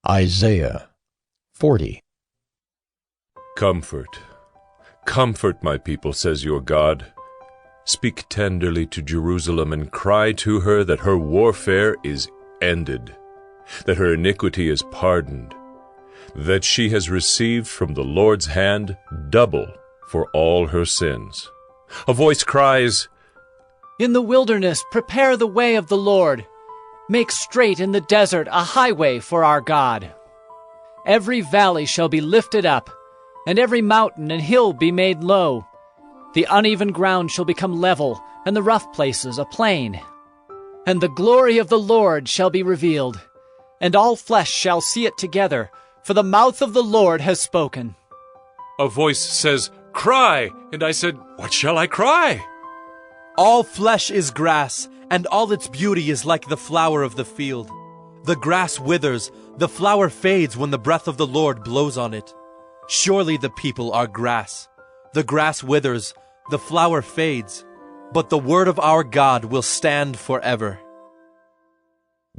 Isaiah 40. Comfort, comfort my people, says your God. Speak tenderly to Jerusalem and cry to her that her warfare is ended, that her iniquity is pardoned, that she has received from the Lord's hand double for all her sins. A voice cries, "In the wilderness prepare the way of the Lord. Make straight in the desert a highway for our God. Every valley shall be lifted up, and every mountain and hill be made low. The uneven ground shall become level, and the rough places a plain. And the glory of the Lord shall be revealed, and all flesh shall see it together, for the mouth of the Lord has spoken." A voice says, "Cry!" And I said, "What shall I cry?" All flesh is grass, and all its beauty is like the flower of the field. The grass withers, the flower fades when the breath of the Lord blows on it. Surely the people are grass. The grass withers, the flower fades, but the word of our God will stand forever.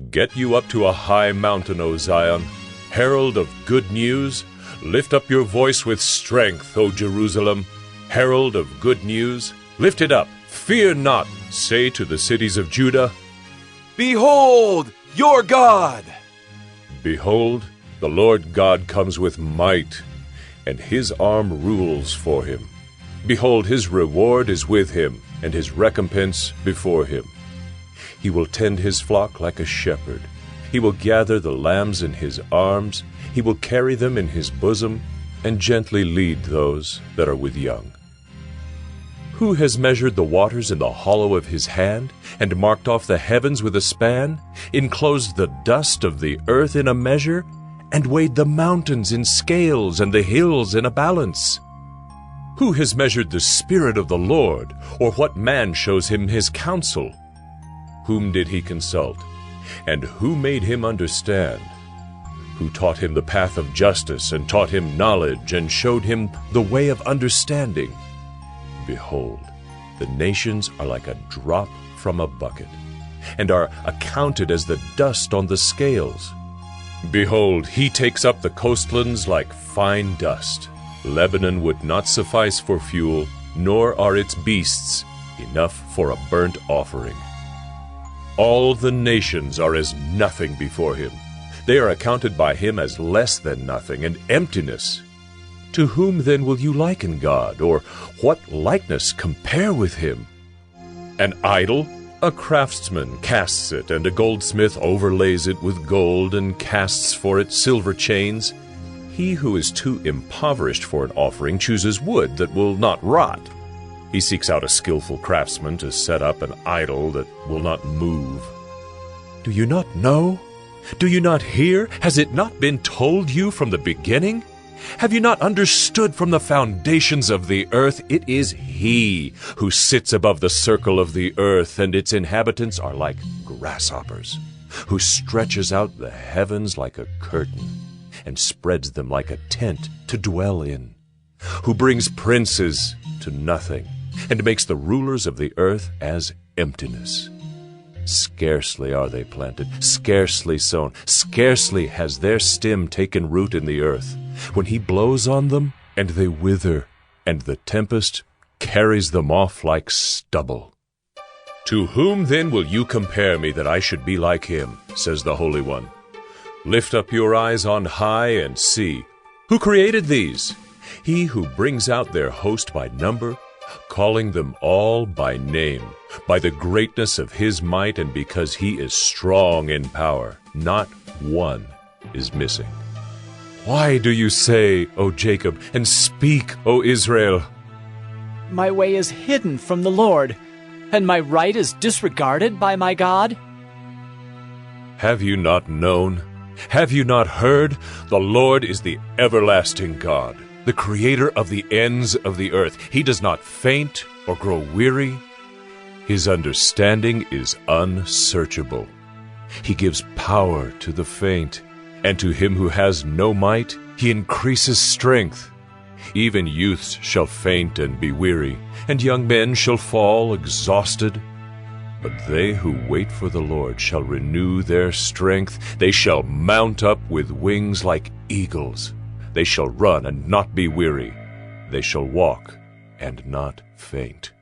Get you up to a high mountain, O Zion, herald of good news. Lift up your voice with strength, O Jerusalem, herald of good news. Lift it up, fear not. Say to the cities of Judah, Behold, your God! Behold, the Lord God comes with might, and his arm rules for him. Behold, his reward is with him, and his recompense before him. He will tend his flock like a shepherd. He will gather the lambs in his arms. He will carry them in his bosom, and gently lead those that are with young. Who has measured the waters in the hollow of his hand, and marked off the heavens with a span, enclosed the dust of the earth in a measure, and weighed the mountains in scales and the hills in a balance? Who has measured the Spirit of the Lord, or what man shows him his counsel? Whom did he consult, and who made him understand? Who taught him the path of justice, and taught him knowledge, and showed him the way of understanding? Behold, the nations are like a drop from a bucket, and are accounted as the dust on the scales. Behold, he takes up the coastlands like fine dust. Lebanon would not suffice for fuel, nor are its beasts enough for a burnt offering. All the nations are as nothing before him. They are accounted by him as less than nothing, and emptiness. To whom then will you liken God, or what likeness compare with him? An idol? A craftsman casts it, and a goldsmith overlays it with gold, and casts for it silver chains. He who is too impoverished for an offering chooses wood that will not rot. He seeks out a skillful craftsman to set up an idol that will not move. Do you not know? Do you not hear? Has it not been told you from the beginning? Have you not understood from the foundations of the earth? It is he who sits above the circle of the earth, and its inhabitants are like grasshoppers, who stretches out the heavens like a curtain, and spreads them like a tent to dwell in, who brings princes to nothing, and makes the rulers of the earth as emptiness. Scarcely are they planted, scarcely sown, scarcely has their stem taken root in the earth, when he blows on them, and they wither, and the tempest carries them off like stubble. To whom then will you compare me, that I should be like him, says the Holy One? Lift up your eyes on high and see. Who created these? He who brings out their host by number, calling them all by name, by the greatness of his might, and because he is strong in power. Not one is missing. Why do you say, O Jacob, and speak, O Israel? My way is hidden from the Lord, and my right is disregarded by my God. Have you not known? Have you not heard? The Lord is the everlasting God, the creator of the ends of the earth. He does not faint or grow weary. His understanding is unsearchable. He gives power to the faint, and to him who has no might, he increases strength. Even youths shall faint and be weary, and young men shall fall exhausted. But they who wait for the Lord shall renew their strength. They shall mount up with wings like eagles. They shall run and not be weary. They shall walk and not faint.